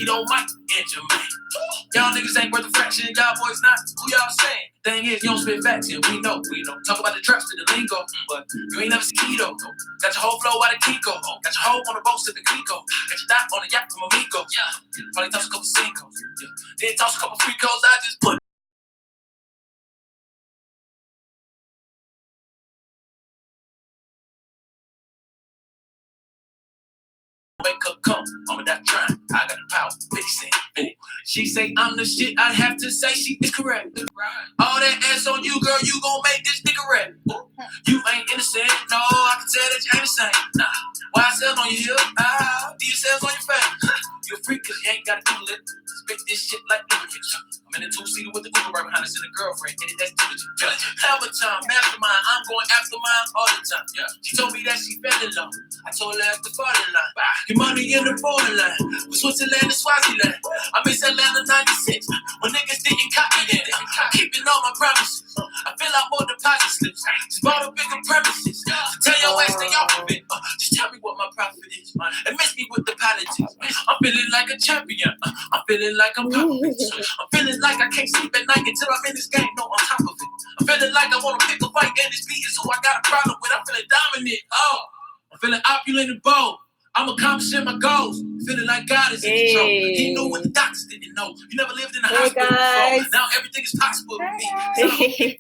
Tito, Mike, and Jermaine. Y'all niggas ain't worth a fraction, y'all boys not. Who y'all saying? Thing is, you don't spit facts here. We know. Talk about the traps to the lingo, but you ain't never seen Keto. Got your whole flow out of Kiko. Got your whole on the boat to the Clico. Got your dot on the yacht from Amigo. Yeah. Probably toss a couple Cinco's. Yeah. Then toss a couple Fricos. I just put wake up, come, mama not trying. I got the power, 50 cent. She say I'm the shit, I have to say she is correct. All that ass on you, girl, you gon' make this nigga rap. You ain't innocent, no, I can tell that you ain't the same. Nah, why cells on your hip? These cells on your face. You a freak cause you ain't gotta do it. Spit this shit like lubricant. I'm in a two-seater with the Uber right behind us and a girlfriend. Hit it, that's diligent. Have a time, mastermind, I'm going after mine all the time. Yeah. She told me that she fell in love. I told her after falling line. Your money in the falling line. From Switzerland to Swaziland. I miss Atlanta 96. When niggas didn't copy that. I'm keeping all my promises. I fill out more deposit slips. Just bought a bigger premises. So tell your ass stay off of it. Just tell me what my profit is. And miss me with the politics. I'm feeling like a champion. I'm feeling like I'm confident. I'm feeling like I can't sleep at night until I'm in this game. No, on top of it. I'm feeling like I want to pick a fight and this beat is who I got a problem with. I'm feeling dominant. I'm feeling opulent and bold. I'm accomplishing my goals. Feeling like God is in control. He knew what the doctors didn't know. You never lived in a hospital before. Now everything is possible to me.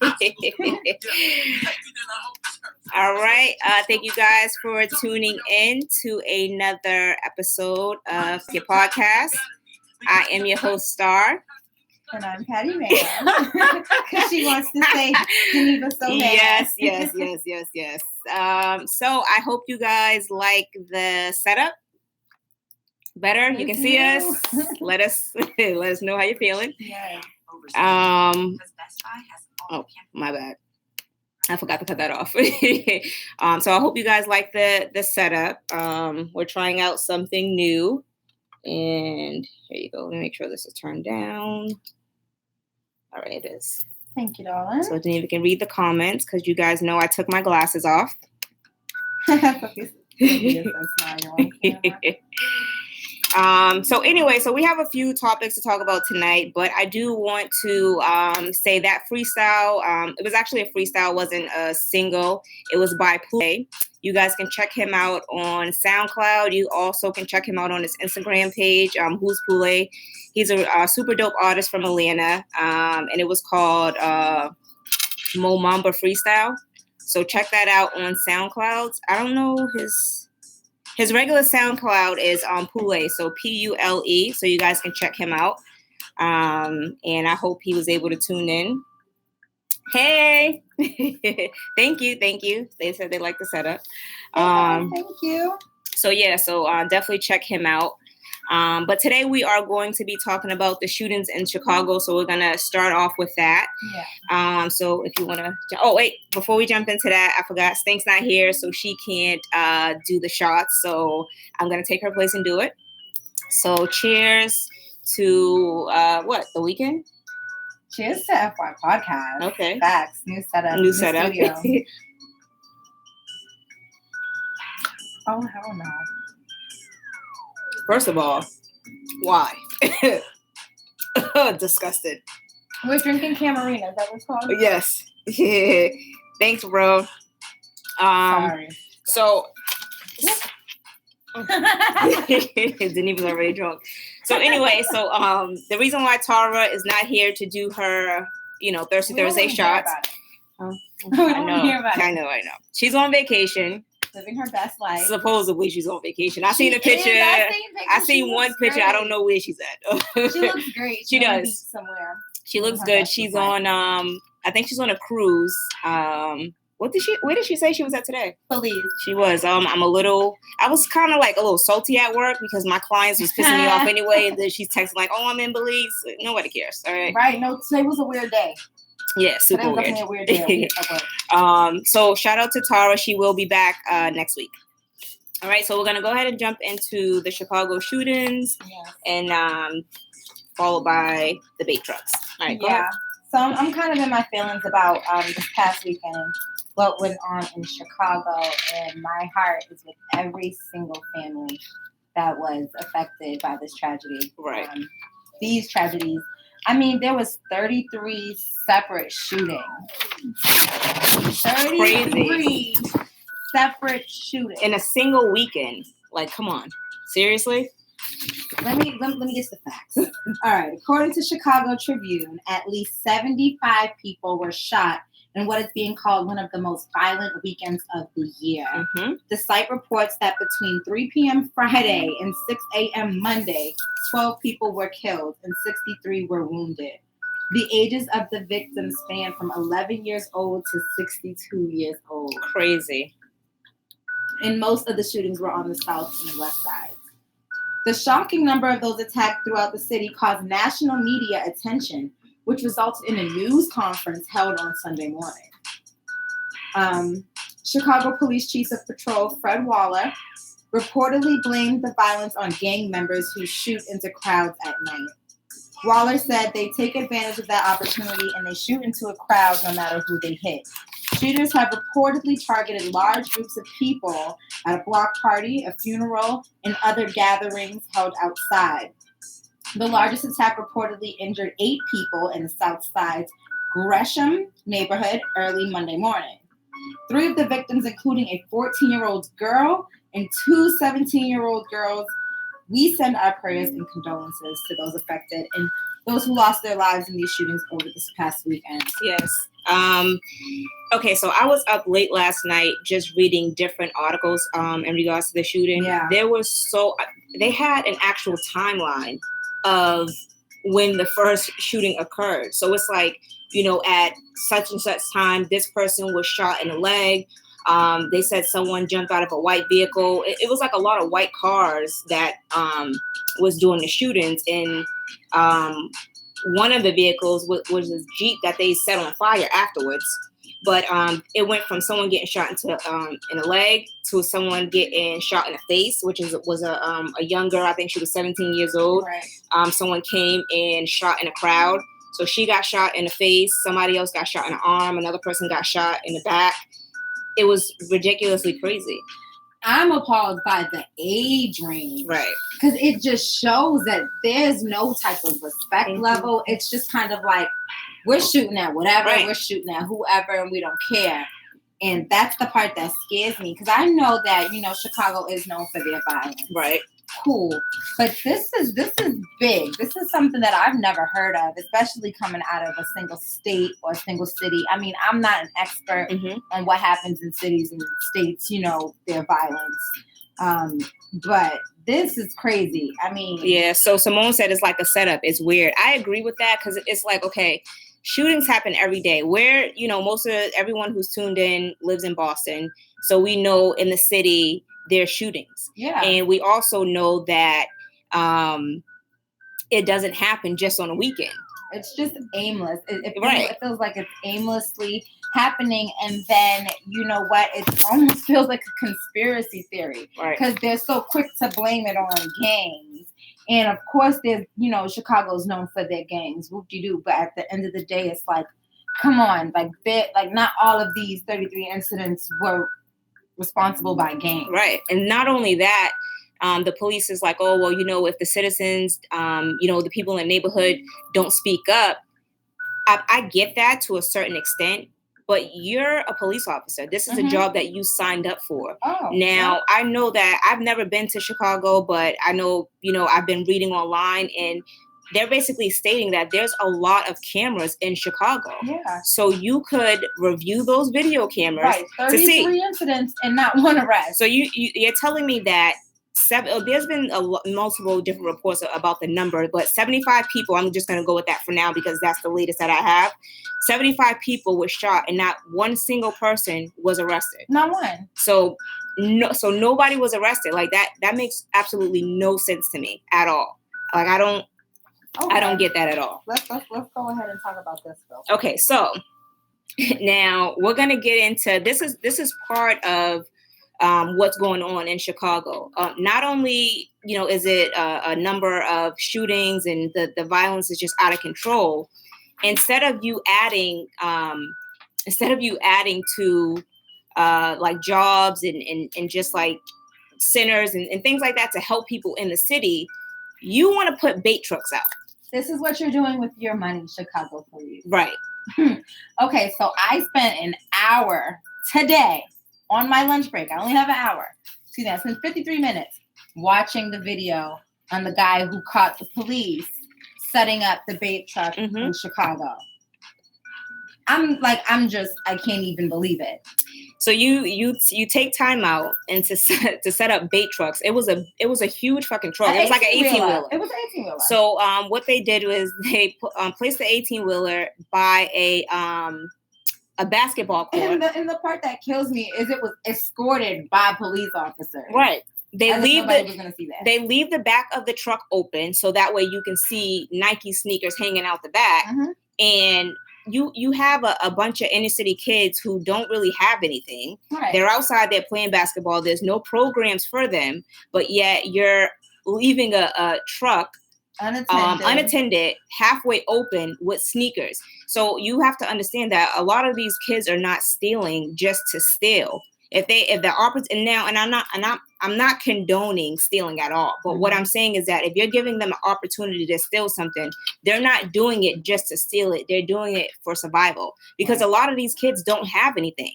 All right. Thank you guys for tuning in to another episode of your podcast. I am your host, Star. And I'm Patty Mayo. Because she wants to say Geneva so bad. Yes. So I hope you guys like the setup better. You can see us. Let us know how you're feeling. Yeah. Oh, my bad. I forgot to cut that off. So I hope you guys like the setup. We're trying out something new. And here you go. Let me make sure this is turned down. All right, it is. Thank you, darling. So Geneva can read the comments because you guys know I took my glasses off. So anyway, so we have a few topics to talk about tonight, but I do want to say that freestyle, it was actually a freestyle, wasn't a single. It was by Pule. You guys can check him out on SoundCloud. You also can check him out on his Instagram page, Who's Pule. He's a super dope artist from Atlanta, and it was called Mo Bamba Freestyle. So check that out on SoundCloud. I don't know his regular SoundCloud is Pule, so Pule. So you guys can check him out. And I hope he was able to tune in. Hey, thank you. They said they like the setup. Thank you. So definitely check him out. But today we are going to be talking about the shootings in Chicago. So we're gonna start off with that. Yeah. So if you wanna, oh wait, before we jump into that, I forgot Stink's not here, so she can't do the shots. So I'm gonna take her place and do it. So cheers to the weekend. Cheers to FY Podcast. Okay. Facts. New setup. Studio. Oh, hell no. First of all, why? Disgusted. We're drinking Camarina. Is that what it's called? Yes. Yeah. Thanks, bro. Sorry. So Geneva's already drunk. So anyway, the reason why Tara is not here to do her, Thirsty Thursday shots. I know. She's on vacation. Living her best life. Supposedly she's on vacation. I seen a picture. I seen one picture. Great. I don't know where she's at. She looks great. She does. Somewhere. She looks good. She's on I think she's on a cruise. Where did she say she was at today? Belize. She was. I was kind of like a little salty at work because my clients was pissing me off anyway. And then she's texting like, "Oh, I'm in Belize." Nobody cares. All right. Right. No, today was a weird day. Yeah, super weird. A weird day. So shout out to Tara. She will be back next week. All right. So we're gonna go ahead and jump into the Chicago shootings, and followed by the bait trucks. All right. Go ahead. So I'm kind of in my feelings about this past weekend, what went on in Chicago, and my heart is with every single family that was affected by this tragedy. Right. These tragedies. I mean, there was 33 separate shootings. 33 separate shootings in a single weekend. Like, come on, seriously? Let me get the facts. All right. According to Chicago Tribune, at least 75 people were shot in what is being called one of the most violent weekends of the year. Mm-hmm. The site reports that between 3 p.m. Friday and 6 a.m. Monday, 12 people were killed and 63 were wounded. The ages of the victims span from 11 years old to 62 years old. Crazy. And most of the shootings were on the south and west sides. The shocking number of those attacks throughout the city caused national media attention, which resulted in a news conference held on Sunday morning. Chicago Police Chief of Patrol Fred Waller reportedly blamed the violence on gang members who shoot into crowds at night. Waller said they take advantage of that opportunity and they shoot into a crowd no matter who they hit. Shooters have reportedly targeted large groups of people at a block party, a funeral, and other gatherings held outside. The largest attack reportedly injured 8 people in the South Side's Gresham neighborhood early Monday morning. 3 of the victims, including a 14-year-old girl and 2 17-year-old girls. We send our prayers and condolences to those affected and those who lost their lives in these shootings over this past weekend. Yes. Okay, so I was up late last night just reading different articles in regards to the shooting. Yeah. They had an actual timeline of when the first shooting occurred. So it's like, at such and such time, this person was shot in the leg. They said someone jumped out of a white vehicle. It was like a lot of white cars that was doing the shootings. And one of the vehicles was this Jeep that they set on fire afterwards. But it went from someone getting shot in the leg to someone getting shot in the face, which was a young girl. I think she was 17 years old. Right. Someone came and shot in a crowd. So she got shot in the face. Somebody else got shot in the arm. Another person got shot in the back. It was ridiculously crazy. I'm appalled by the age range. Right. Because it just shows that there's no type of respect level. It's just kind of like, we're shooting at whatever, Right. We're shooting at whoever, and we don't care. And that's the part that scares me. Because I know that, Chicago is known for their violence. Right. Cool. But this is big. This is something that I've never heard of, especially coming out of a single state or a single city. I mean, I'm not an expert on what happens in cities and states, their violence. But this is crazy. I mean, yeah. So Simone said it's like a setup. It's weird. I agree with that because it's like, okay, shootings happen every day. Where, most of everyone who's tuned in lives in Boston. So we know in the city there's shootings. Yeah. And we also know that it doesn't happen just on a weekend. It's just aimless. It Right. feels like it's aimlessly happening. And then, you know what? It almost feels like a conspiracy theory. Right. Because they're so quick to blame it on gangs. And of course, there's, Chicago's known for their gangs. Whoop-de-doo. But at the end of the day, it's like, come on. Like not all of these 33 incidents were responsible by gangs. Right. And not only that, the police is like, oh, well, if the citizens, the people in the neighborhood don't speak up, I get that to a certain extent, but you're a police officer. This is a job that you signed up for. Oh, now, I know that I've never been to Chicago, but I know, I've been reading online and they're basically stating that there's a lot of cameras in Chicago. Yeah. So you could review those video cameras. Right. 33 incidents and not one arrest. So you're telling me that there's been multiple different reports about the number, but 75 people, I'm just going to go with that for now because that's the latest that I have. 75 people were shot and not one single person was arrested. Not one. So nobody was arrested. Like that makes absolutely no sense to me at all. Like I don't get that at all. Let's go ahead and talk about this, Phil. Okay, so now we're going to get into this is part of what's going on in Chicago. Not only, is it a number of shootings and the violence is just out of control. Instead of you adding to like jobs and just like, centers and things like that to help people in the city, you want to put bait trucks out. This is what you're doing with your money, Chicago police. Right. Okay, so I spent an hour today on my lunch break. I only have an hour. See, I spent 53 minutes watching the video on the guy who caught the police setting up the bait truck in Chicago. I can't even believe it. So you take time out and to set up bait trucks. It was a huge fucking truck. It was like an 18-wheeler. It was an 18-wheeler. So what they did was they placed the 18-wheeler by a basketball court. And the part that kills me is it was escorted by police officers. Right. They leave the back of the truck open so that way you can see Nike sneakers hanging out the back. And you have a bunch of inner city kids who don't really have anything. Right. They're outside, they're playing basketball. There's no programs for them, but yet you're leaving a truck unattended, halfway open with sneakers. So you have to understand that a lot of these kids are not stealing just to steal. I'm not condoning stealing at all. But what I'm saying is that if you're giving them an opportunity to steal something, they're not doing it just to steal it. They're doing it for survival because a lot of these kids don't have anything.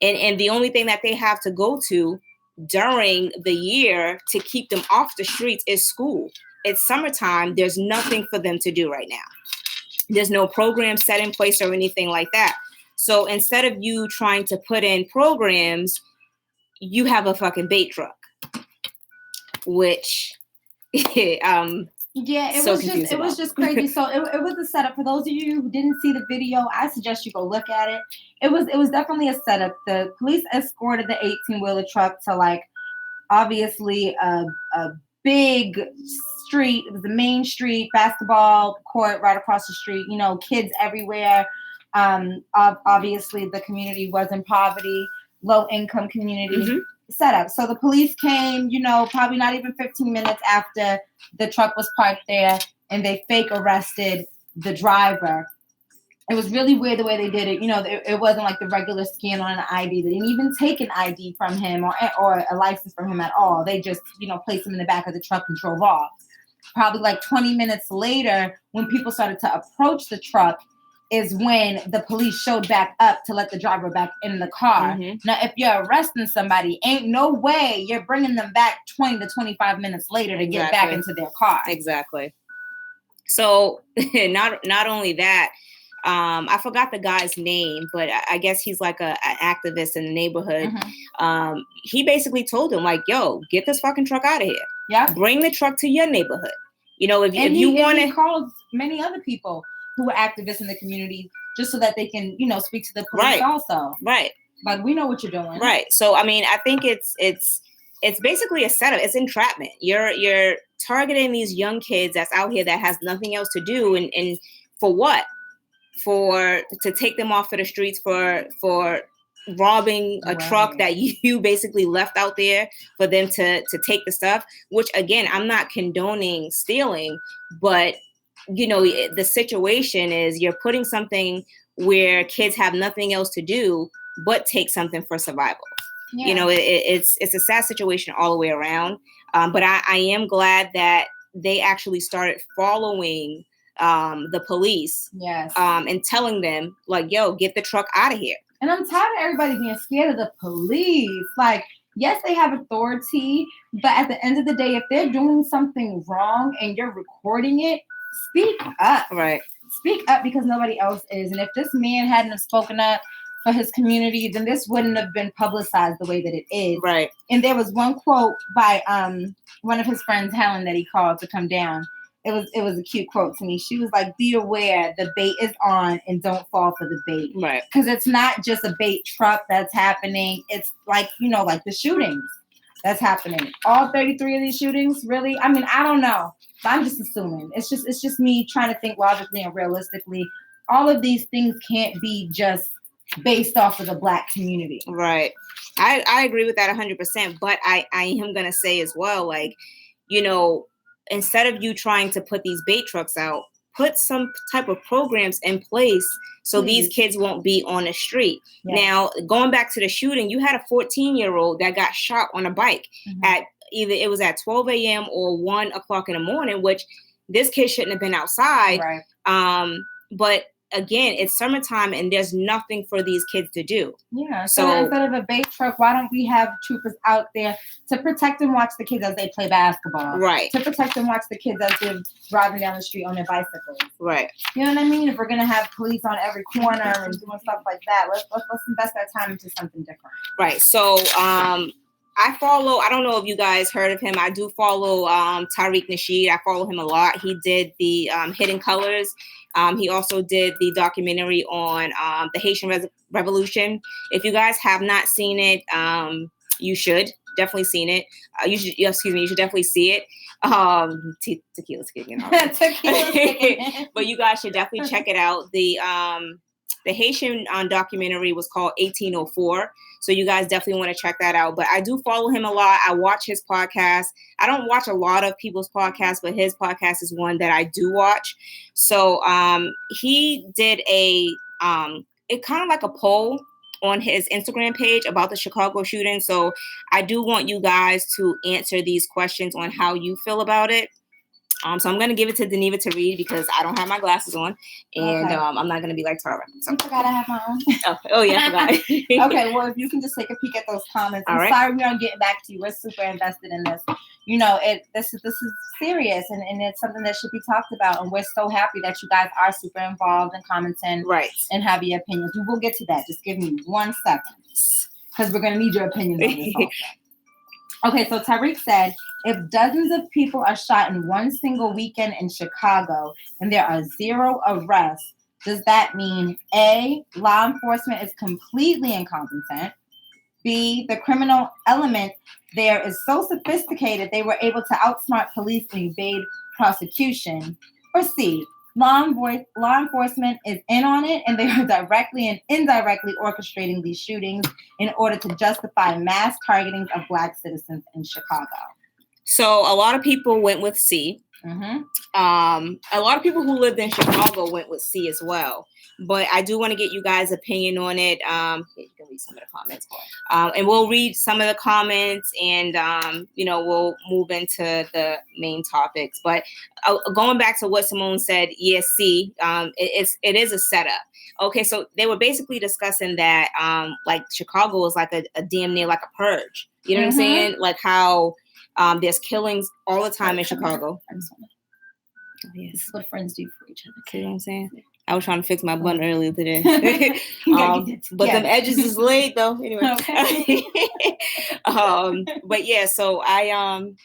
And the only thing that they have to go to during the year to keep them off the streets is school. It's summertime. There's nothing for them to do right now. There's no program set in place or anything like that. So instead of you trying to put in programs, you have a fucking bait truck, which it was just crazy. So it was a setup. For those of you who didn't see the video, I suggest you go look at it. It was definitely a setup. The police escorted the 18-wheeler truck to obviously a big street. It was the main street, basketball court right across the street. Kids everywhere. Obviously the community was in poverty, low income community setup. So the police came, probably not even 15 minutes after the truck was parked there, and they fake arrested the driver. It was really weird the way they did it. It wasn't like the regular scan on an ID. They didn't even take an ID from him or a license from him at all. They just, placed him in the back of the truck and drove off. Probably 20 minutes later, when people started to approach the truck, is when the police showed back up to let the driver back in the car. Now, if you're arresting somebody, ain't no way you're bringing them back 20 to 25 minutes later to get back into their car. Exactly. So not only that, I forgot the guy's name, but I guess he's like an activist in the neighborhood. He basically told him yo, get this fucking truck out of here. Yeah. Bring the truck to your neighborhood. If you want to. He called many other people who are activists in the community just so that they can, speak to the police also. Right. We know what you're doing. Right. So, I think it's basically a setup. It's entrapment. You're targeting these young kids that's out here that has nothing else to do. And for what? To take them off of the streets for robbing a truck that you basically left out there for them to take the stuff, which again, I'm not condoning stealing, but the situation is you're putting something where kids have nothing else to do but take something for survival. Yeah. It's a sad situation all the way around. But I am glad that they actually started following the police. Yes. And telling them yo, get the truck out of here. And I'm tired of everybody being scared of the police. Yes, they have authority, but at the end of the day, if they're doing something wrong and you're recording it, speak up. Right. Speak up because nobody else is. And if this man hadn't have spoken up for his community, then this wouldn't have been publicized the way that it is. Right. And there was one quote by one of his friends, Helen, that he called to come down. It was a cute quote to me. She was like, be aware the bait is on and don't fall for the bait. Right. Because it's not just a bait truck that's happening. It's like the shootings that's happening. All 33 of these shootings, really? I don't know. But I'm just assuming. It's just me trying to think logically and realistically. All of these things can't be just based off of the Black community. Right. I agree with that 100%. But I am going to say as well, instead of you trying to put these bait trucks out, put some type of programs in place so these kids won't be on the street. Now, going back to the shooting, you had a 14-year-old that got shot on a bike at either it was at 12 a.m. or 1 o'clock in the morning, which this kid shouldn't have been outside. Right. But again, it's summertime and there's nothing for these kids to do. Yeah. So instead of a bait truck, why don't we have troopers out there to protect and watch the kids as they play basketball? Right. To protect and watch the kids as they're driving down the street on their bicycles. Right. You know what I mean? If we're gonna have police on every corner and doing stuff like that, let's invest our time into something different. Right. So I don't know if you guys heard of him. I do follow Tariq Nasheed. I follow him a lot. He did the Hidden Colors. He also did the documentary on the Haitian Revolution. If you guys have not seen it, you should definitely seen it. You should definitely see it. Tequila's kicking off. But you guys should definitely check it out. The Haitian documentary was called 1804. So you guys definitely want to check that out. But I do follow him a lot. I watch his podcast. I don't watch a lot of people's podcasts, but his podcast is one that I do watch. So he did it kind of like a poll on his Instagram page about the Chicago shooting. So I do want you guys to answer these questions on how you feel about it. So I'm going to give it to Deneva to read because I don't have my glasses on, and I'm not going to be like Tara. So. I forgot I have my own. Oh yeah, I forgot. Okay, well, if you can just take a peek at those comments. I'm sorry we aren't getting back to you. We're super invested in this. You know, this is serious, and it's something that should be talked about, and we're so happy that you guys are super involved and commenting and have your opinions. We will get to that. Just give me 1 second because we're going to need your opinions on this also. Okay, so Tariq said, if dozens of people are shot in one single weekend in Chicago and there are 0 arrests, does that mean A, law enforcement is completely incompetent, B, the criminal element there is so sophisticated they were able to outsmart police and evade prosecution, or C, law enforcement is in on it and they are directly and indirectly orchestrating these shootings in order to justify mass targeting of Black citizens in Chicago? So a lot of people went with C. Mm-hmm. A lot of people who lived in Chicago went with C as well. But I do want to get you guys' opinion on it. You can read some of the comments. And we'll read some of the comments and, we'll move into the main topics. But going back to what Simone said, yes, C, it is a setup. Okay, so they were basically discussing that like Chicago is like a damn near like a purge. You know what I'm saying? Like how there's killings all the time in Chicago. This is what friends do for each other. You know what I'm saying? I was trying to fix my bun earlier today. But them edges is laid though. Anyway. Okay. But yeah, so I'm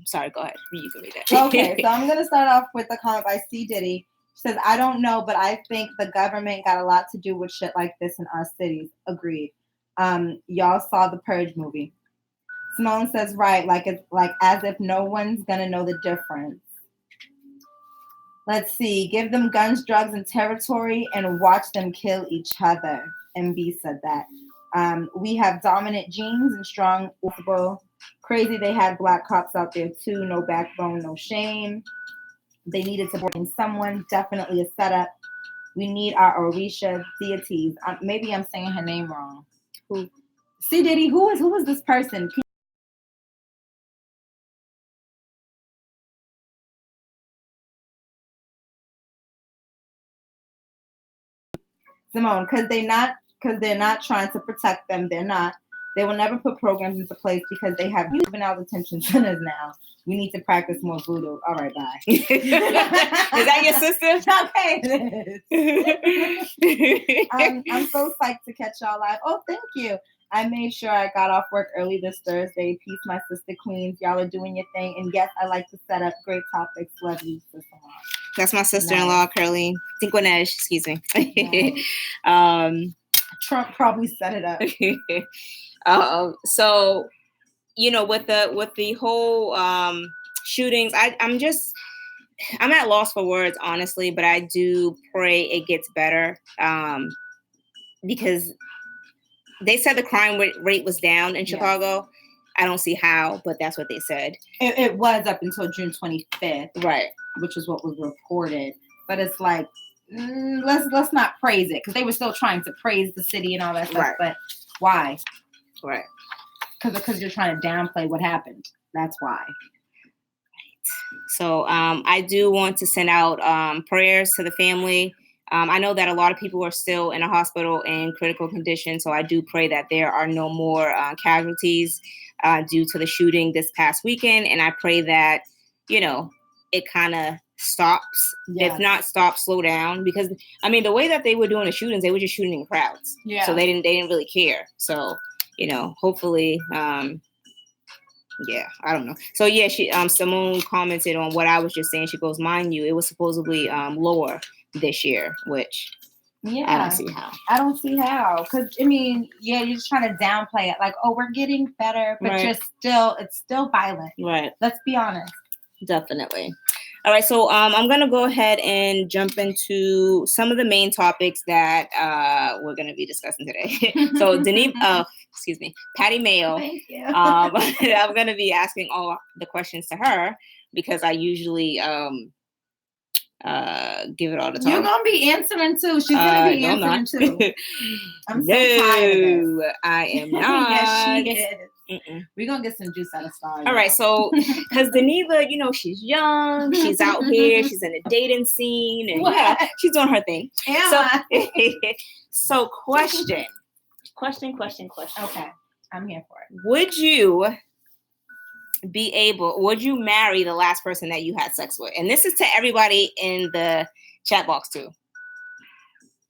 sorry, go ahead. You can read that. Okay, so I'm gonna start off with a comment by C. Diddy. She says, I don't know, but I think the government got a lot to do with shit like this in our cities. Agreed. Y'all saw the Purge movie. Simone says, right, like as if no one's gonna know the difference. Let's see. Give them guns, drugs, and territory and watch them kill each other. MB said that. We have dominant genes and strong, crazy they had Black cops out there too. No backbone, no shame. They needed to bring someone. Definitely a setup. We need our Orisha deities. Maybe I'm saying her name wrong. Who? C. Diddy, who was this person? Simone, because they're not trying to protect them. They're not. They will never put programs into place because they have juvenile detention centers now. We need to practice more voodoo. All right, bye. Is that your sister? Okay. I'm so psyched to catch y'all live. Oh, thank you. I made sure I got off work early this Thursday. Peace, my sister queens. Y'all are doing your thing. And yes, I like to set up great topics. Love you, sister. That's my sister-in-law, Curly. Tinquinesh, excuse me. Trump probably set it up. So, with the whole shootings, I'm at loss for words, honestly, but I do pray it gets better because they said the crime rate was down in Chicago. I don't see how, but that's what they said. It was up until June 25th, Right. which is what was reported. But it's like, let's not praise it, because they were still trying to praise the city and all that stuff. Right. But why? Right. Because you're trying to downplay what happened. That's why. So I do want to send out prayers to the family. I know that a lot of people are still in a hospital in critical condition, so I do pray that there are no more casualties due to the shooting this past weekend. And I pray that, it kind of stops. Yes. If not stop, slow down. Because, I mean, the way that they were doing the shootings, they were just shooting in crowds. Yeah. So they didn't really care. So, hopefully... yeah, I don't know. So yeah, she Simone commented on what I was just saying. She goes, mind you, it was supposedly lower this year, which I don't see how. I don't see how. Because you're just trying to downplay it. Like, oh, we're getting better, but Right. it's still violent. Right. Let's be honest. Definitely. All right, so I'm gonna go ahead and jump into some of the main topics that we're gonna be discussing today. So Patty Mayo. Thank you. I'm gonna be asking all the questions to her because I usually give it all the time. You're gonna be answering too. She's gonna be answering too. I'm so tired of this. I am not. Yes, she is. Mm-mm. We're gonna get some juice out of Star. All right, so because Deneva, she's young, she's out here, she's in the dating scene, and she's doing her thing. So question. Okay, I'm here for it. Would you marry the last person that you had sex with? And this is to everybody in the chat box too.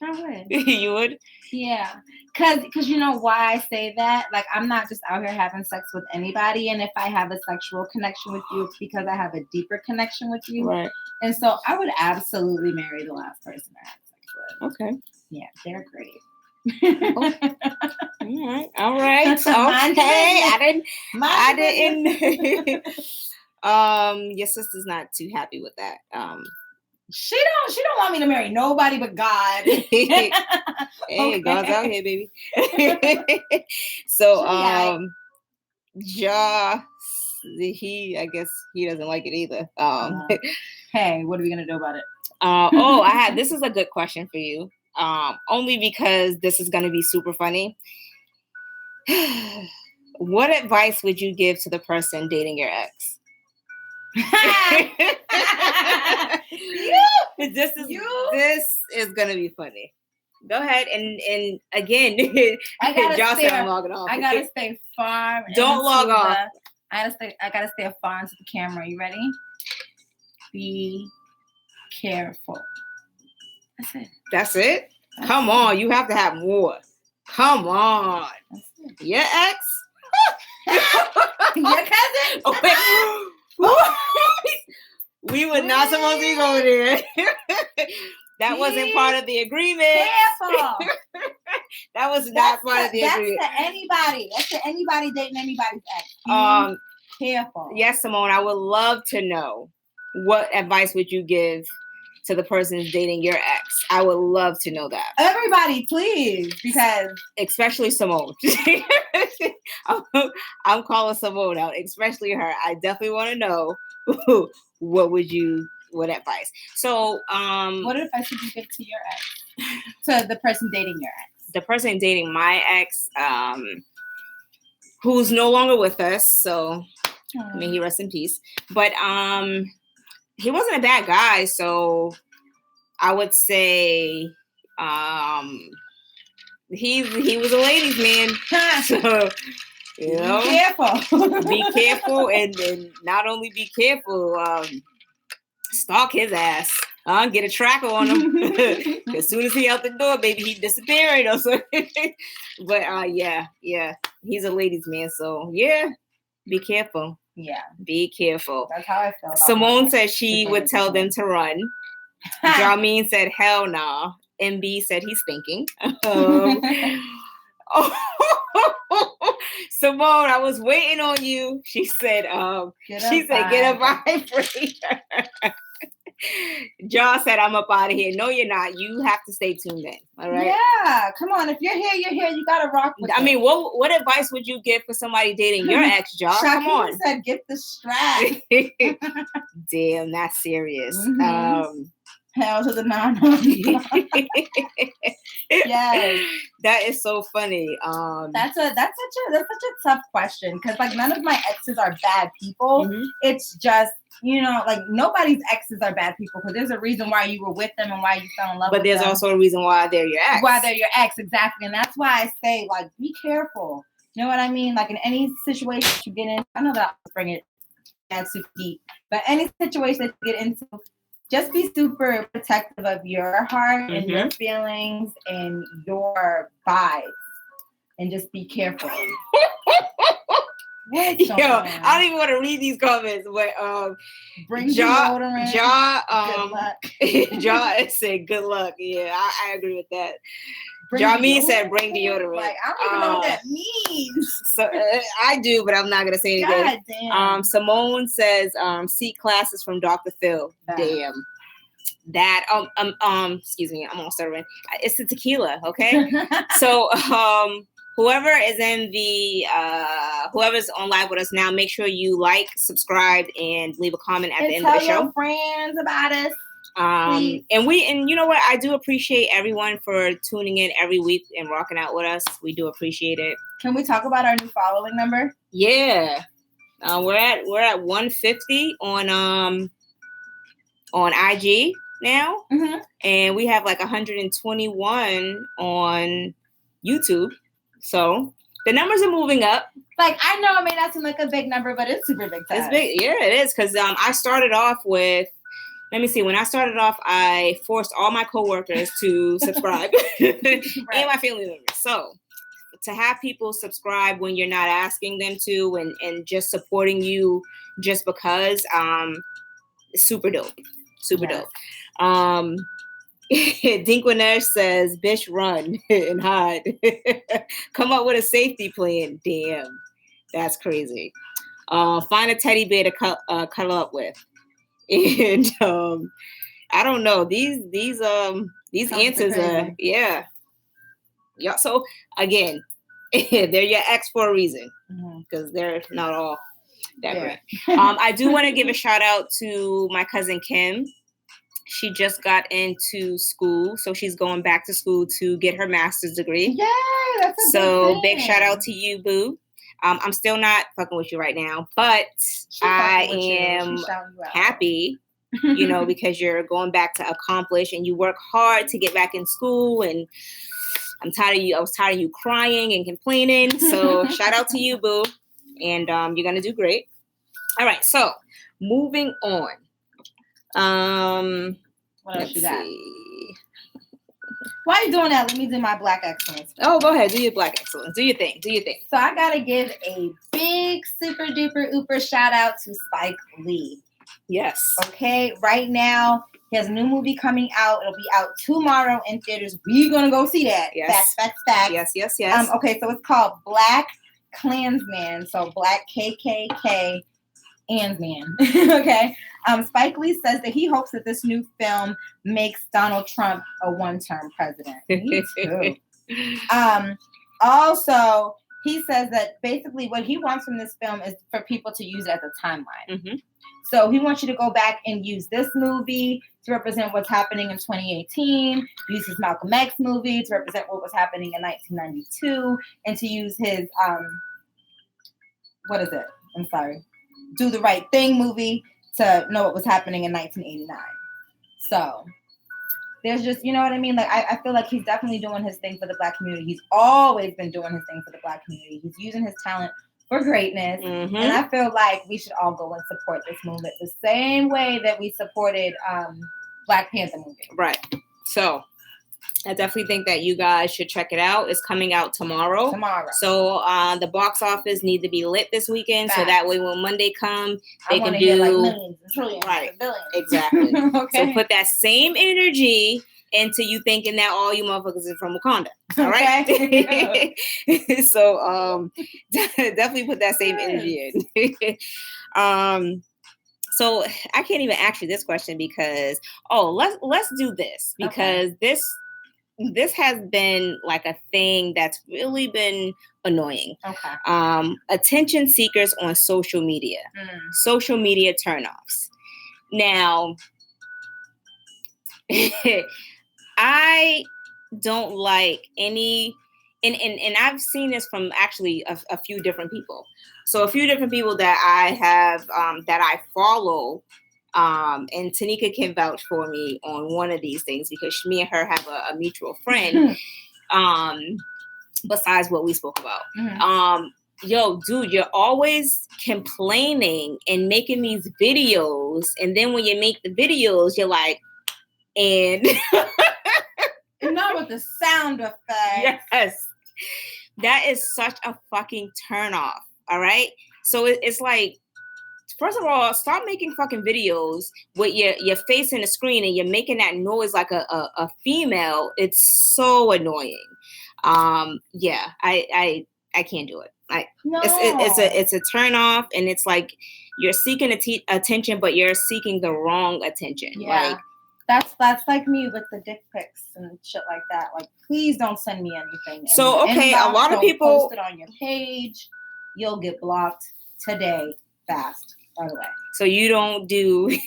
I would. You would? Yeah. Because you know why I say that? Like, I'm not just out here having sex with anybody. And if I have a sexual connection with you, it's because I have a deeper connection with you. Right. And so I would absolutely marry the last person I had sex with. Okay. Yeah, they're great. All right. Okay. I didn't. Your sister's not too happy with that. She don't want me to marry nobody but God. Hey, okay. God's out here, baby. So, I guess he doesn't like it either. Hey, what are we gonna do about it? This is a good question for you. Only because this is gonna be super funny. What advice would you give to the person dating your ex? This is gonna be funny. Go ahead and again, I gotta log it off. I gotta stay far. Don't log off. I gotta stay far into the camera. You ready? Be careful. That's it. Come on, you have to have more. Come on. Your ex? Your cousin? We were not supposed to be going there. That wasn't part of the agreement. Careful. That was not part of the agreement. That's to anybody. That's to anybody dating anybody's ex. Careful. Yes, Simone, I would love to know what advice would you give to the person who's dating your ex. I would love to know that. Everybody, please, because especially Simone. I'm calling Simone out, especially her. I definitely want to know what advice. So, what advice would you give to your ex? To the person dating your ex? The person dating my ex, who's no longer with us. So, may he rest in peace. But he wasn't a bad guy, so I would say he was a ladies' man. So be careful, and not only be careful, stalk his ass. Get a tracker on him. As soon as he out the door, baby, he disappearing or something. But yeah, he's a ladies' man, so yeah, be careful. Yeah. Be careful. That's how I feel. Simone said she would tell them to run. Jarmeen said, hell nah. MB said he's thinking. Simone, I was waiting on you. She said, get a vibrator. John said, I'm up out of here. No, you're not. You have to stay tuned in. All right. Yeah. Come on. If you're here, you're here. You got to rock with I mean, what advice would you give for somebody dating your ex, John? Come on. said, get the strap. Damn, that's serious. Mhm. Hell to the non. Yes. That is so funny. That's such a tough question because like none of my exes are bad people. Mhm. It's just, you know, like nobody's exes are bad people because there's a reason why you were with them and why you fell in love with them. But there's also a reason why they're your ex. Why they're your ex, exactly. And that's why I say, like, be careful. You know what I mean? Like in any situation you get in, I know that I'll bring it super deep, but any situation that you get into, just be super protective of your heart and your feelings and your vibes, and just be careful. Yo, I don't even want to read these comments, but bring deodorant. Good luck. John said, "Good luck." Yeah, I agree with that. Jameen said, "Bring deodorant." Like, I don't even know what that means. So I do, but I'm not gonna say anything. God damn. Simone says, "Seek classes from Dr. Phil." Damn. That excuse me, I'm all stuttering. It's the tequila, okay? So whoever is in the whoever's on live with us now, make sure you like, subscribe, and leave a comment at the end of the show. Tell your friends about us. And you know what? I do appreciate everyone for tuning in every week and rocking out with us. We do appreciate it. Can we talk about our new following number? Yeah. We're at 150 on IG now. Mm-hmm. And we have like 121 on YouTube. So the numbers are moving up. Like, I know it may not seem like a big number, but it's super big time. It's big. Yeah, it is. Because I started off with, let me see, when I started off, I forced all my coworkers to subscribe and my family members. So to have people subscribe when you're not asking them to and just supporting you just because, it's super dope. Super dope. Dinkwinesh says, "Bitch, run and hide. Come up with a safety plan." Damn, that's crazy. Find a teddy bear to cuddle up with. And I don't know. These answers are yeah. So again, they're your ex for a reason because they're not all that great. I do want to give a shout out to my cousin Kim. She just got into school, so she's going back to school to get her master's degree. Yeah, that's so big shout out to you, boo. I'm still not fucking with you right now, but I am happy, you know, because you're going back to accomplish and you work hard to get back in school. And I'm tired of you. I was tired of you crying and complaining. So shout out to you, boo. And you're gonna do great. All right, so moving on. What else you got? While you're doing that, let me do my Black excellence. Oh, go ahead. Do your Black excellence. Do your thing. So I gotta give a big super duper ooper shout out to Spike Lee. Yes. Okay. Right now, he has a new movie coming out. It'll be out tomorrow in theaters. We're gonna go see that. Yes. Facts. Yes. Okay. So it's called BlacKkKlansman. So BlacKkK. Man. Okay. Spike Lee says that he hopes that this new film makes Donald Trump a one-term president. Me too. Also, he says that basically what he wants from this film is for people to use it as a timeline. Mm-hmm. So he wants you to go back and use this movie to represent what's happening in 2018, use his Malcolm X movie to represent what was happening in 1992, and to use his, Do the Right Thing movie to know what was happening in 1989. So there's just, you know what I mean? Like, I feel like he's definitely doing his thing for the Black community. He's always been doing his thing for the Black community. He's using his talent for greatness. Mm-hmm. And I feel like we should all go and support this movement the same way that we supported Black Panther movie. Right. So I definitely think that you guys should check it out. It's coming out tomorrow. So the box office need to be lit this weekend. Facts. So that way when Monday comes, they can do like millions and trillions and billions. Exactly. Okay. So put that same energy into you thinking that all you motherfuckers are from Wakanda. All right. Okay. So definitely put that same energy in. So I can't even ask you this question because let's do this because this has been like a thing that's really been annoying. Okay. Attention seekers on social media. Social media turnoffs. Now, I don't like any, and I've seen this from actually a few different people. So a few different people that I have, that I follow, and Tanika can vouch for me on one of these things because me and her have a mutual friend, besides what we spoke about. Yo, dude, you're always complaining and making these videos. And then when you make the videos, you're like, and not with the sound effects. Yes. That is such a fucking turn off. All right. So it's like, first of all, stop making fucking videos with your face in the screen and you're making that noise like a female. It's so annoying. Yeah, I can't do it. Like, no. It's a turn off, and it's like you're seeking attention, but you're seeking the wrong attention. Yeah. Like, that's like me with the dick pics and shit like that. Like, please don't send me anything. So okay, a lot of people post it on your page. You'll get blocked today, fast. By the way. So you don't do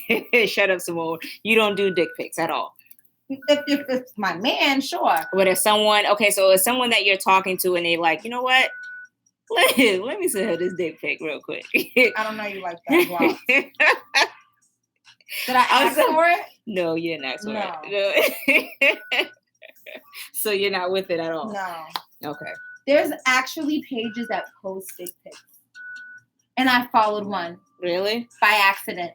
shut up, Simone. You don't do dick pics at all. If it's my man, sure. But if someone, so it's someone that you're talking to and they're like, you know what? Let me send her this dick pic real quick. I don't know you like that. Wow. Did I ask for it? No, you didn't ask for it. No. So you're not with it at all? No. Okay. There's actually pages that post dick pics. And I followed one. Really? By accident.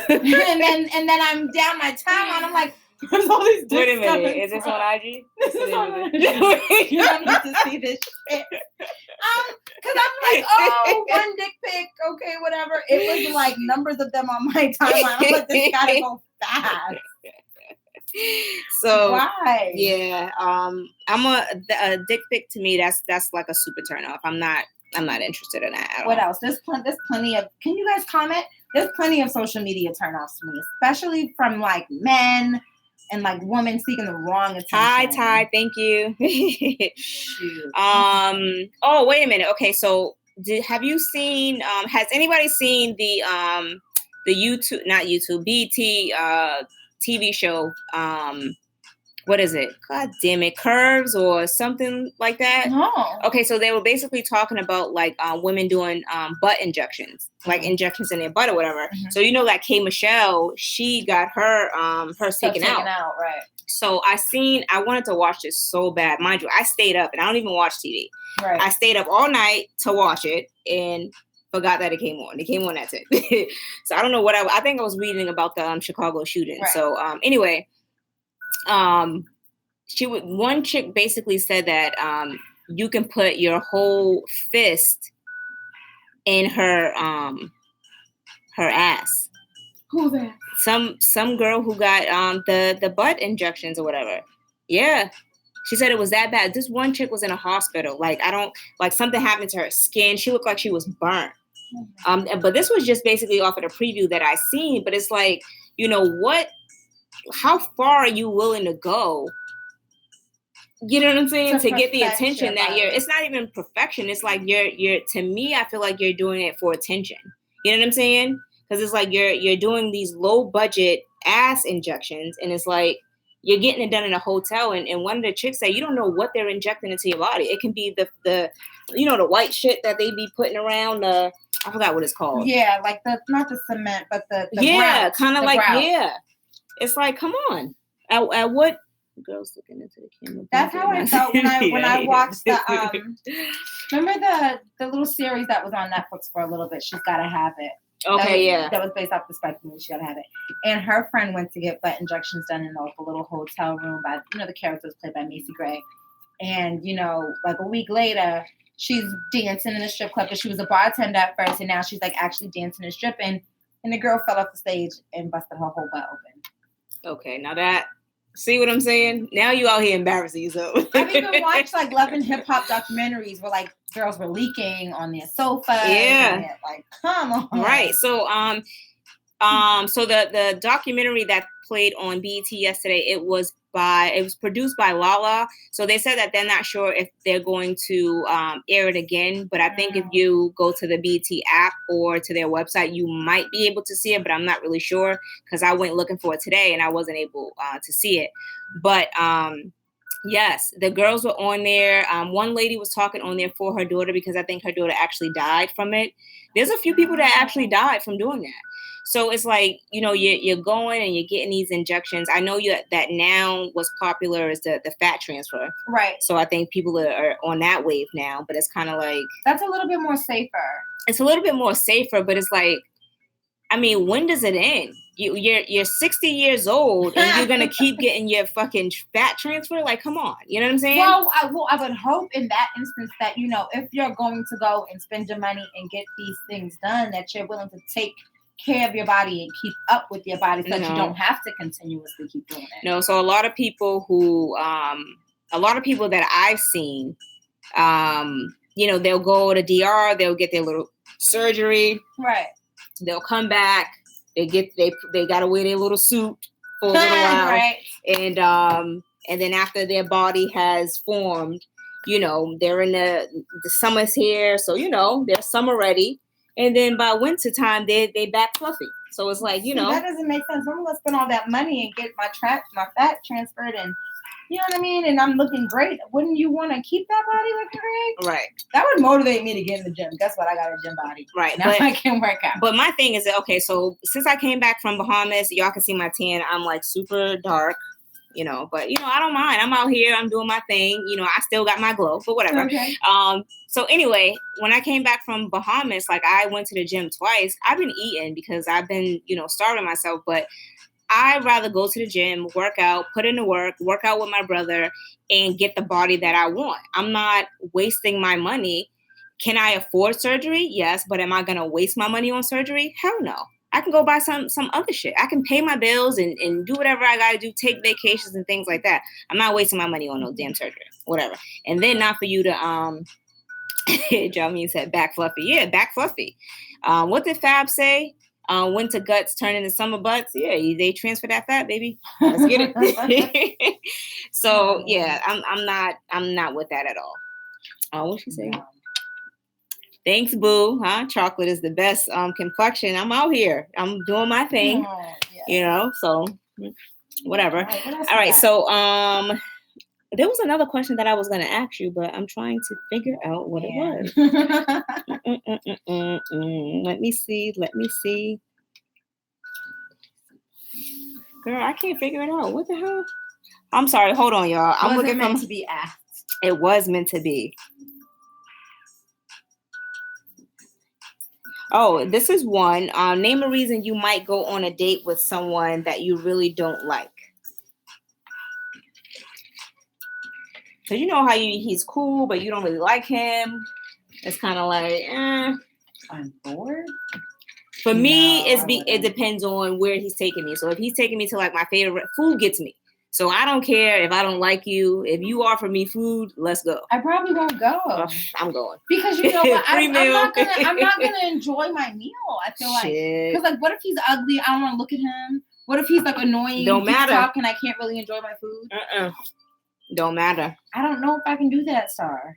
and then I'm down my timeline. I'm like, there's all these Wait a minute. Is this on IG? This is on IG. You don't need to see this shit. Because I'm like, oh, one dick pic. Okay, whatever. It was like numbers of them on my timeline. I'm like, this gotta go fast. So why? Yeah. I'm a dick pic to me. That's like a super turn off. I'm not interested in that at all. What else? There's plenty of. Can you guys comment? There's plenty of social media turnoffs for me, especially from like men and like women seeking the wrong attention. Hi, Ty. Thank you. Shoot. Oh, wait a minute. Okay, so have you seen? Has anybody seen the YouTube? Not YouTube. BT TV show. What is it? God damn it, Curves or something like that? No. Okay, so they were basically talking about like women doing butt injections, like injections in their butt or whatever. Mm-hmm. So you know that K Michelle, she got her taken out. Right. So I wanted to watch this so bad. Mind you, I stayed up and I don't even watch TV. Right. I stayed up all night to watch it and forgot that it came on. It came on at 10. So I don't know what I think I was reading about the Chicago shooting. Right. So anyway. One chick basically said that you can put your whole fist in her ass. Who's that? Some girl who got the butt injections or whatever. Yeah. She said it was that bad. This one chick was in a hospital. Like something happened to her skin. She looked like she was burnt. But this was just basically off of the preview that I seen. But it's like, you know what? How far are you willing to go? You know what I'm saying? To get the attention that it's not even perfection. It's like you're to me, I feel like you're doing it for attention. You know what I'm saying? Because it's like you're doing these low budget ass injections and it's like you're getting it done in a hotel and one of the chicks said you don't know what they're injecting into your body. It can be the the white shit that they be putting around I forgot what it's called. Yeah, like not the cement, but the yeah, kind of like grout. Yeah. It's like, come on. At what girls looking into the camera? That's how I felt when I watched the remember the little series that was on Netflix for a little bit. She's Gotta Have It. Okay, that was based off the Spike movie. She Gotta Have It. And her friend went to get butt injections done in like a little hotel room by the character was played by Macy Gray. And like a week later, she's dancing in a strip club, but she was a bartender at first, and now she's like actually dancing and stripping. And the girl fell off the stage and busted her whole butt open. Okay, now see what I'm saying? Now you out here embarrassing yourself. I've even watched like love and hip hop documentaries where like girls were leaking on their sofa. Yeah. And like, come on. Right. So So the documentary that played on BET yesterday, it was produced by Lala. So they said that they're not sure if they're going to air it again. But I think if you go to the BET app or to their website, you might be able to see it. But I'm not really sure because I went looking for it today and I wasn't able to see it. But yes, the girls were on there. One lady was talking on there for her daughter because I think her daughter actually died from it. There's a few people that actually died from doing that. So it's like, you're going and you're getting these injections. I know that now what's popular is the fat transfer. Right. So I think people are on that wave now, but it's kind of like... That's a little bit more safer. It's a little bit more safer, but it's like, I mean, when does it end? You're 60 years old and you're gonna keep getting your fucking fat transfer? Like, come on, you know what I'm saying? Well, I would hope in that instance that if you're going to go and spend your money and get these things done, that you're willing to take care of your body and keep up with your body so that you don't have to continuously keep doing it. No, so a lot of people that I've seen, they'll go to DR, they'll get their little surgery, right? They'll come back, they gotta wear their little suit for a little while, right? And then after their body has formed, they're in the summer's here, so they're summer ready. And then by winter time, they back fluffy. So it's like, that doesn't make sense. I'm gonna spend all that money and get my fat transferred, and you know what I mean. And I'm looking great. Wouldn't you want to keep that body looking great? Right. That would motivate me to get in the gym. Guess what? I got a gym body. Right. Now I can work out. But my thing is that, okay, so since I came back from Bahamas, y'all can see my tan. I'm like super dark. But I don't mind. I'm out here. I'm doing my thing. I still got my glow, but whatever. Okay. So anyway, when I came back from Bahamas, like I went to the gym twice. I've been eating because I've been, starving myself, but I'd rather go to the gym, work out, put in the work out with my brother and get the body that I want. I'm not wasting my money. Can I afford surgery? Yes. But am I going to waste my money on surgery? Hell no. I can go buy some other shit. I can pay my bills and do whatever I got to do, take vacations and things like that. I'm not wasting my money on no damn surgery, whatever. And then not for you to, Jamie said back fluffy. Yeah, back fluffy. What did Fab say? Winter guts turn into summer butts. Yeah, they transfer that fat, baby. Let's get it. So yeah, I'm not with that at all. What'd she say? Thanks, boo. Chocolate is the best complexion. I'm out here. I'm doing my thing. So whatever. All right. So there was another question that I was going to ask you, but I'm trying to figure out what it was. Let me see. Girl, I can't figure it out. What the hell? I'm sorry. Hold on, y'all. I'm looking meant to be asked. It was meant to be. Oh, this is one. Name a reason you might go on a date with someone that you really don't like. So how he's cool, but you don't really like him. It's kind of like, I'm bored. For me, it depends on where he's taking me. So if he's taking me to like my favorite food, gets me. So I don't care if I don't like you. If you offer me food, let's go. I probably won't go. I'm going. Because you know what? I'm not gonna enjoy my meal. I feel like because like, what if he's ugly? I don't want to look at him. What if he's like annoying? Don't matter. Talking, I can't really enjoy my food. Don't matter. I don't know if I can do that, Star.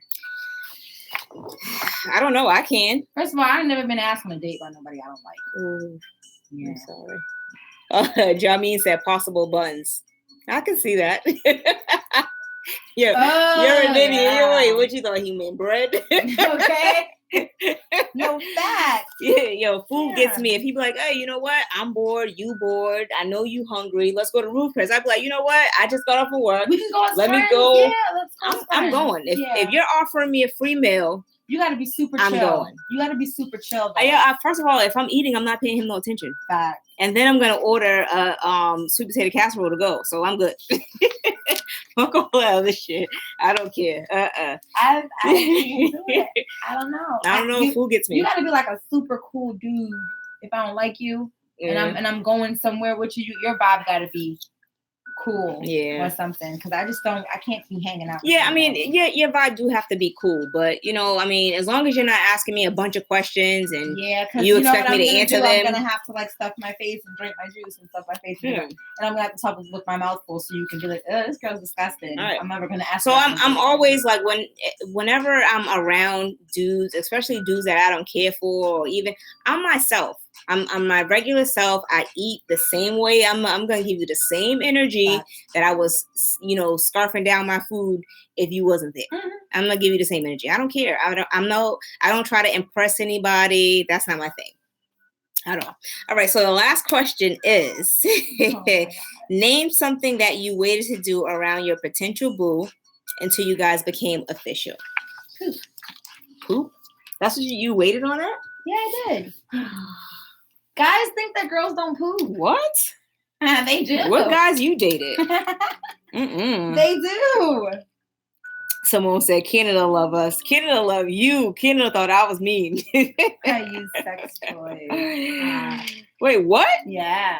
I don't know. I can. First of all, I've never been asked on a date by nobody I don't like. Yeah. I'm sorry. Jameen said possible buns. I can see that. You're an idiot. Yeah. Wait, what you thought he meant? Bread? Okay. No fat. Yeah, food gets me. If he be like, hey, you know what? I'm bored. You bored. I know you hungry. Let's go to Roof Chris. I'd be like, you know what? I just got off of work. We can go. Let me go. Yeah, let's go. I'm going. If you're offering me a free meal, you got to be super chill. I'm going. You got to be super chill. First of all, if I'm eating, I'm not paying him no attention. Fact. And then I'm gonna order a sweet potato casserole to go. So I'm good. Fuck all that other shit. I don't care. I can't do it. I don't know. I don't know if food gets me. You got to be like a super cool dude. If I don't like you, and I'm going somewhere with you, your vibe got to be cool Yeah. or something, because I can't be hanging out. Yeah, I mean, your vibe do have to be cool, but you know, I mean, as long as you're not asking me a bunch of questions and you expect me to answer them, I'm gonna have to like stuff my face and drink my juice and stuff my face, and I'm gonna have to talk with my mouth full so you can be like, "Oh, this girl's disgusting." Right. I'm never gonna ask. So I'm always like whenever I'm around dudes, especially dudes that I don't care for, or even I'm myself. I'm my regular self. I eat the same way. I'm gonna give you the same energy that I was, you know, scarfing down my food if you wasn't there. Mm-hmm. I'm gonna give you the same energy. I don't care. I don't try to impress anybody. That's not my thing at all. All right. So the last question is, name something that you waited to do around your potential boo until you guys became official. Poop. Poop? That's what you waited on it? Yeah, I did. Guys think that girls don't poop. What? They do. What guys you dated? They do. Someone said Canada love us. Canada love you. Canada thought I was mean. I use sex toys. Wait, what? Yeah.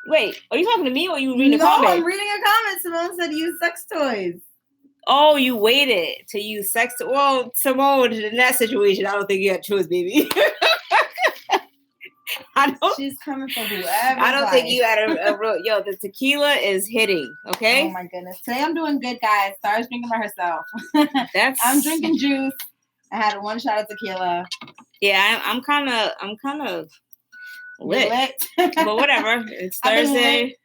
Wait, are you talking to me or are you reading a comment? No, I'm reading a comment. Simone said use sex toys. Oh, you waited to use sex toys. Well, Simone, in that situation, I don't think you had a choice, baby. She's coming for whoever. I don't think you had a real. Yo, the tequila is hitting. Okay. Oh my goodness. Today I'm doing good, guys. Stara's drinking by herself. I'm drinking juice. I had one shot of tequila. Yeah, I'm kind of lit. But whatever. It's Thursday.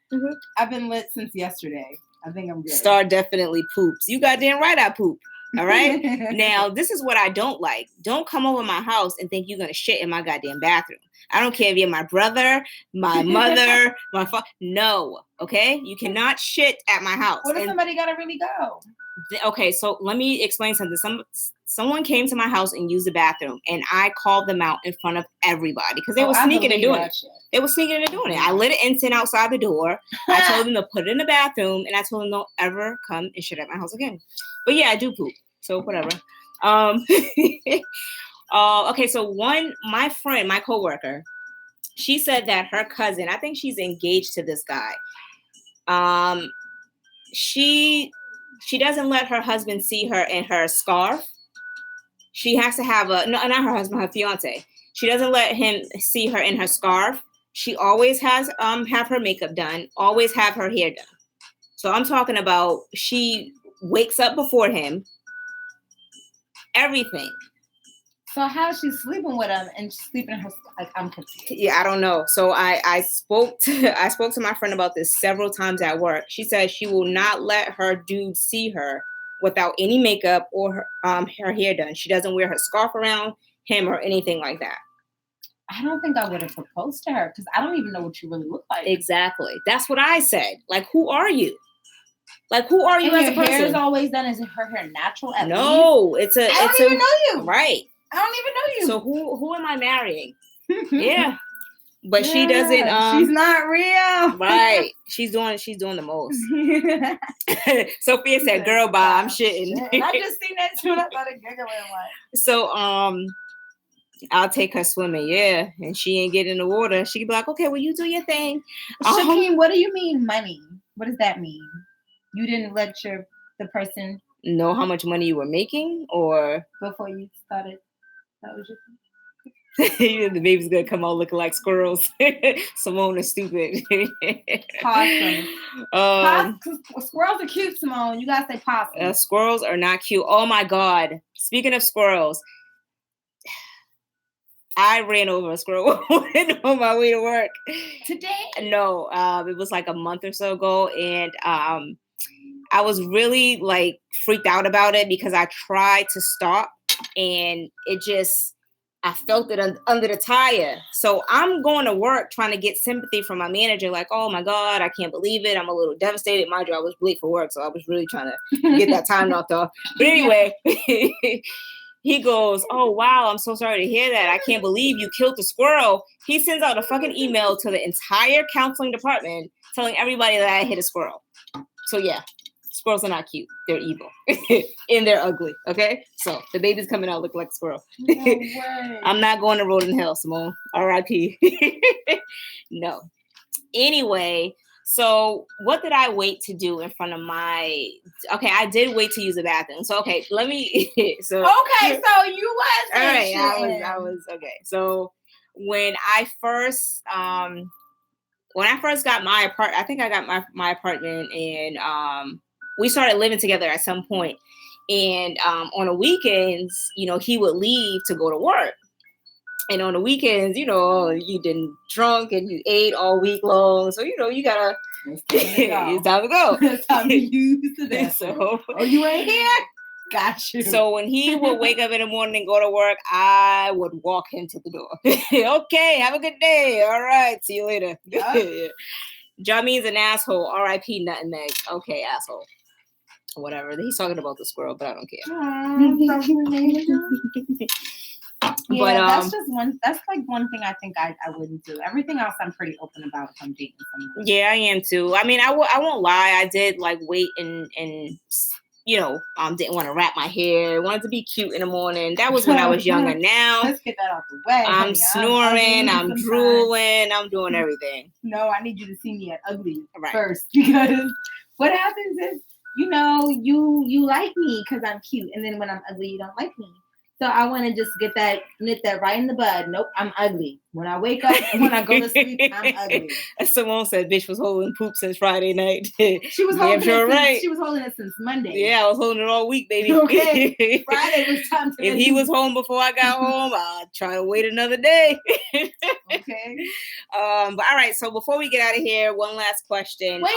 I've been lit since yesterday. I think I'm good. Star definitely poops. You goddamn right I poop. All right. Now, this is what I don't like. Don't come over my house and think you're going to shit in my goddamn bathroom. I don't care if you're my brother, my mother, my father. No. Okay. You cannot shit at my house. What if somebody got to really go? Okay. So let me explain something. Someone came to my house and used the bathroom and I called them out in front of everybody because they were sneaking and doing it. They were sneaking and doing it. I lit an incense outside the door. I told them to put it in the bathroom and I told them don't ever come and shit at my house again. But yeah, I do poop. So whatever. Okay, so my friend, my coworker, she said that her cousin, I think she's engaged to this guy. She doesn't let her husband see her in her scarf. She has to have not her husband, her fiance. She doesn't let him see her in her scarf. She always has have her makeup done, always have her hair done. So I'm talking about she wakes up before him. Everything. So how is she sleeping with him and sleeping in her? Like, I'm confused. Yeah, I don't know. So I spoke to my friend about this several times at work. She said she will not let her dude see her without any makeup or her hair done. She doesn't wear her scarf around him or anything like that. I don't think I would have proposed to her because I don't even know what you really look like. Exactly. That's what I said. Like, who are you? Like, who are you as a person? Her hair is always done. Is her hair natural? At least? I don't even know you. Right. I don't even know you. So who am I marrying? Yeah. But she doesn't. She's not real. Right. She's doing the most. Sophia said, "Girl, bye. I'm shitting." I just seen that too. And I started giggling. So I'll take her swimming. Yeah, and she ain't getting in the water. She can be like, "Okay, well, you do your thing." Shakeen, what do you mean money? What does that mean? You didn't let the person know how much money you were making, or before you started. That was your thing. The baby's gonna come out looking like squirrels. Simone is stupid. Possum. Squirrels are cute, Simone. You gotta say possum. Squirrels are not cute. Oh my God. Speaking of squirrels, I ran over a squirrel on my way to work. Today? No, it was like a month or so ago, and I was really like freaked out about it because I tried to stop and I felt it under the tire. So I'm going to work trying to get sympathy from my manager. Like, oh my God, I can't believe it. I'm a little devastated. Mind you, I was late for work. So I was really trying to get that time knocked off. But anyway, he goes, oh, wow, I'm so sorry to hear that. I can't believe you killed the squirrel. He sends out a fucking email to the entire counseling department telling everybody that I hit a squirrel. So yeah. Squirrels are not cute. They're evil. And they're ugly. Okay? So the baby's coming out looking like a squirrel. No way. I'm not going to Rolling Hill, Simone. R.I.P. No. Anyway, So what did I wait to do in front of my? Okay, I did wait to use the bathroom. So okay, let me. So Okay, so you was all right. I was okay. So when I first got my apartment, I think I got my apartment, and we started living together at some point. And on the weekends, you know, he would leave to go to work. And on the weekends, you know, you been drunk and you ate all week long. So, you know, you gotta, it's time to go. It's time to use the bathroom. So, oh, you ain't here? Got you. So when he would wake up in the morning and go to work, I would walk him to the door. Okay, have a good day. All right, see you later. Yep. Jameen's an asshole. R.I.P. Nutmeg. Okay, asshole. Whatever. He's talking about the squirrel, but I don't care. Yeah, but, that's just one. That's like one thing I think I wouldn't do. Everything else, I'm pretty open about if I'm dating someone. Yeah, I am too. I mean, I won't lie. I did like wait and you know, didn't want to wrap my hair. Wanted to be cute in the morning. That was when I was younger. Now let's get that out the way. I'm snoring. I'm drooling. I'm doing everything. No, I need you to see me at ugly first, because what happens is, you know, you like me because I'm cute, and then when I'm ugly, you don't like me. So I want to just nip that right in the bud. Nope, I'm ugly. When I wake up, when I go to sleep, I'm ugly. Simone said, "Bitch was holding poop since Friday night." She was holding it. She was holding it since Monday. Yeah, I was holding it all week, baby. Okay, Friday was time to. If he was home before I got home, I'll try to wait another day. Okay. But all right. So before we get out of here, one last question. Wait.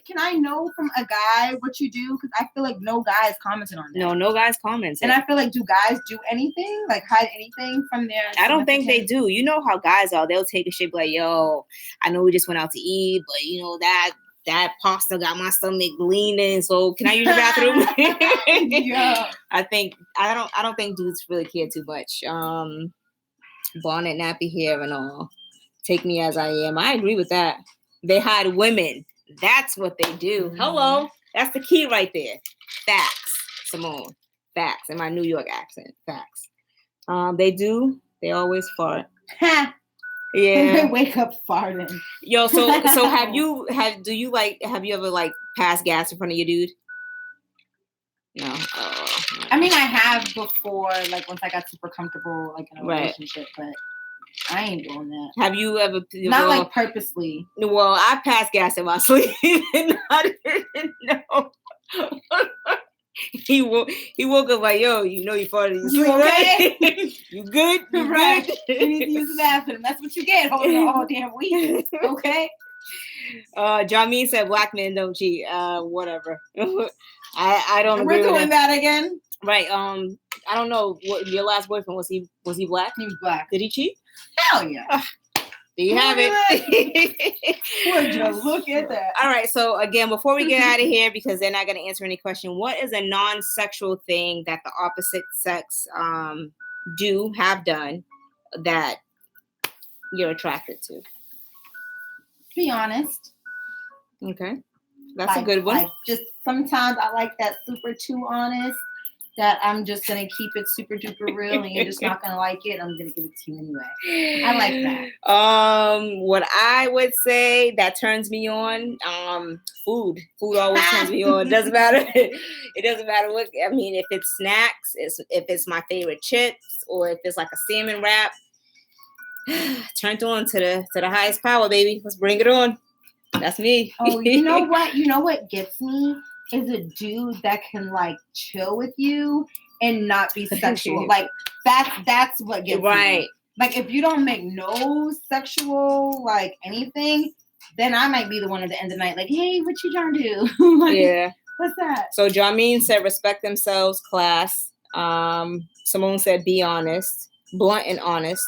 Can I know from a guy what you do? Because I feel like no guys commented on that. No guys commented. And I feel like, do guys do anything, like hide anything from their? I don't think they do. You know how guys are. They'll take a shit like, yo, I know we just went out to eat, but you know that pasta got my stomach leaning, so can I use the bathroom? Yeah. I don't think dudes really care too much. Bonnet, nappy hair and all. Take me as I am. I agree with that. They hide women. That's what they do. Mm-hmm. Hello. That's the key right there. Facts, Simone. Facts in my New York accent. Facts. They do. They always fart. Yeah. They wake up farting. Yo, so have you ever like passed gas in front of your dude? No. I mean, I have before, like once I got super comfortable, like in a relationship, but I ain't doing that. Have you ever? Not like purposely. Well, I passed gas in my sleep and I didn't know. He woke up like, yo, you know you farted in your sleep, okay? Right? You good? You right. good? You need to use the bathroom. That's what you get holding the whole damn week. Okay. Jameen said black men don't cheat. Whatever. I don't agree with that. We're doing that again. Right. I don't know what your last boyfriend was. He black? He was black. Did he cheat? Hell yeah. There you have it. Would you look at that? All right. So again, before we get out of here, because they're not going to answer any question, what is a non-sexual thing that the opposite sex have done that you're attracted to? Be honest. Okay. That's a good one. Like just sometimes I like that super too honest, that I'm just going to keep it super duper real and you're just not going to like it. I'm going to give it to you anyway. I like that. What I would say that turns me on, food. Food always turns me on. It doesn't matter. It doesn't matter what, I mean, if it's snacks, if it's my favorite chips, or if it's like a salmon wrap, turned on to the highest power, baby. Let's bring it on. That's me. Oh, you know what? You know what gets me is a dude that can like chill with you and not be sexual. Like that's what gets me. Like if you don't make no sexual like anything, then I might be the one at the end of the night. Like, hey, what you trying to do? Like, yeah. What's that? So Jameen said respect themselves, class. Simone said be honest, blunt and honest.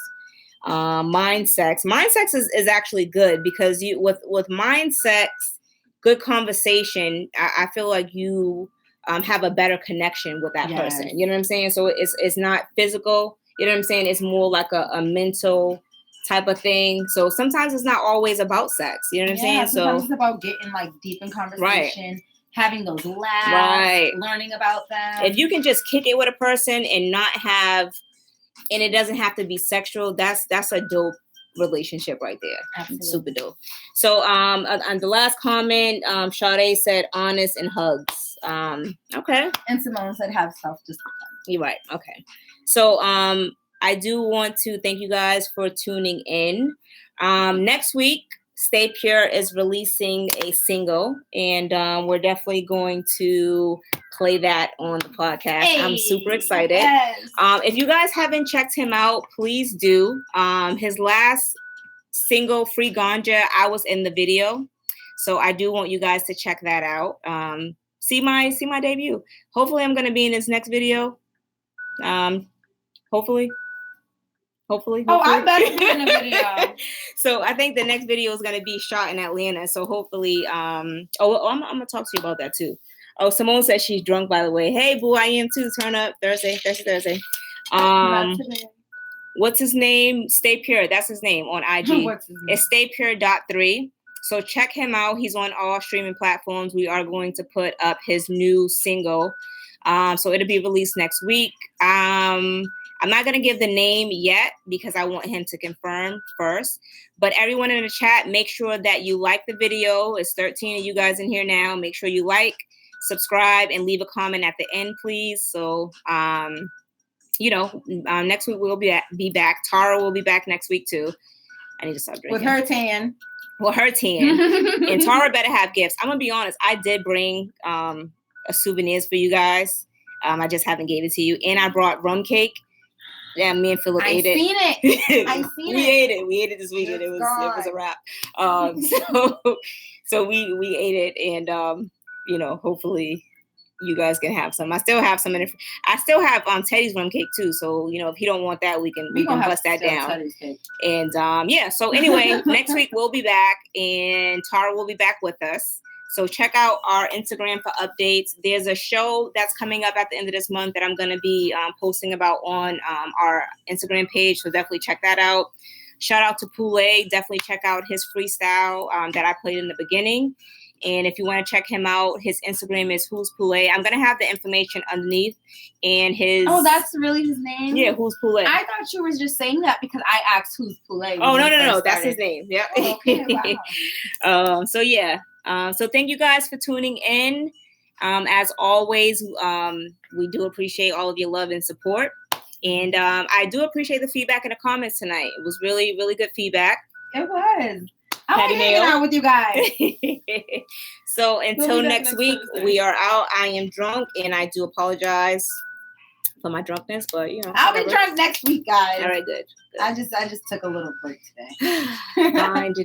Mind sex is actually good because you with mind sex, good conversation, I feel like you have a better connection with that person. You know what I'm saying? So it's not physical. You know what I'm saying? It's more like a mental type of thing. So sometimes it's not always about sex. You know what I'm saying? Sometimes it's about getting like deep in conversation. Having those laughs, learning about them. If you can just kick it with a person and not have, and it doesn't have to be sexual, that's a dope relationship right there. Absolutely. Super dope. So on the last comment, Sade said honest and hugs. Okay. And Simone said have self-discipline. You're right. Okay. So I do want to thank you guys for tuning in. Next week, Stay Pure is releasing a single, and we're definitely going to play that on the podcast. Hey, I'm super excited. Yes. If you guys haven't checked him out, please do. His last single, Free Ganja, I was in the video, so I do want you guys to check that out. See my debut. Hopefully, I'm gonna be in his next video. Hopefully. Oh, I better be in a video. So I think the next video is going to be shot in Atlanta. So hopefully, I'm going to talk to you about that too. Oh, Simone says she's drunk, by the way. Hey, boo, I am too. Turn up Thursday. What's his name? Stay Pure. That's his name on IG. What's his name? It's staypure.3. So check him out. He's on all streaming platforms. We are going to put up his new single. So it'll be released next week. I'm not going to give the name yet because I want him to confirm first. But everyone in the chat, make sure that you like the video. It's 13 of you guys in here now. Make sure you like, subscribe, and leave a comment at the end, please. So, next week we'll be back. Tara will be back next week too. I need to stop drinking. With her tan. And Tara better have gifts. I'm going to be honest. I did bring souvenirs for you guys. I just haven't gave it to you. And I brought rum cake. Yeah, me and Philip ate it. We ate it this weekend. It was a wrap. So we ate it, and hopefully you guys can have some. I still have some I still have Teddy's rum cake too. So if he don't want that, we can bust that down. And so anyway, next week we'll be back, and Tara will be back with us. So check out our Instagram for updates. There's a show that's coming up at the end of this month that I'm going to be posting about on our Instagram page. So definitely check that out. Shout out to Pule. Definitely check out his freestyle that I played in the beginning. And if you want to check him out, his Instagram is Who's Pule. I'm going to have the information underneath. And his... Oh, that's really his name? Yeah, Who's Pule. I thought you were just saying that because I asked Who's Pule. Oh, no. That's his name. Yeah. Oh, okay, wow. So, yeah. So thank you guys for tuning in. As always, we do appreciate all of your love and support. And I do appreciate the feedback in the comments tonight. It was really, really good feedback. It was. I like hanging out with you guys. So until next week, we are out. I am drunk, and I do apologize for my drunkenness, but I'll be drunk next week, guys. All right, good. I just took a little break today. I did